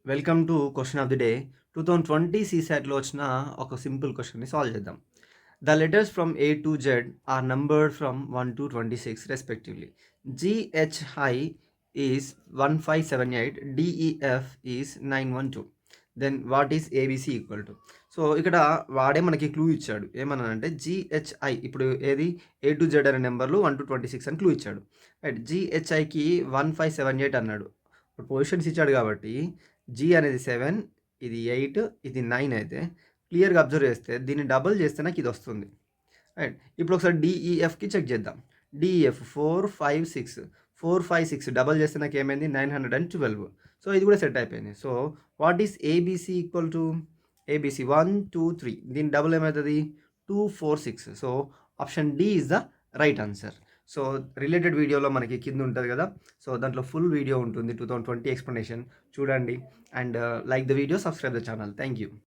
Welcome to question of the day. 2020 సీసాట్లో వచ్చిన ఒక సింపుల్ క్వశ్చన్ని సాల్వ్ చేద్దాం. The letters from A to Z are numbered from 1 to 26 respectively. GHI is 1578, DEF is 912. Then what is ABC equal to? So ఇక్కడ వాడే మనకి clue ఇచ్చాడు. ఏమన్నానంటే GHI, ఇప్పుడు ఏది ఏ టు జెడ్ అనే నెంబర్లు 1 to 26 అని క్లూ ఇచ్చాడు. రైట్, జిహెచ్ఐకి 1578 అన్నాడు. ఇప్పుడు పొజిషన్స్ ఇచ్చాడు కాబట్టి జీ అనేది 7, ఇది 8, ఇది 9 అయితే క్లియర్గా అబ్జర్వ్ చేస్తే దీన్ని డబుల్ చేస్తే నాకు ఇది వస్తుంది. రైట్, ఇప్పుడు ఒకసారి డిఈఎఫ్కి చెక్ చేద్దాం. డిఈఎఫ్ 4, 5, 6, 4, 5, 6 డబల్ చేస్తే నాకు ఏమైంది 912. సో ఇది కూడా సెట్ అయిపోయింది. So what is ABC equal to? ABC 1, 2, 3, దీని డబుల్ ఏమవుతుంది 2, 4, 6. So option D is the right answer. So related వీడియోలో మనకి కింద ఉంటుంది కదా, సో దాంట్లో ఫుల్ వీడియో ఉంటుంది 2020 ఎక్స్ప్లెనేషన్ చూడండి. And like the video, subscribe the channel. Thank you.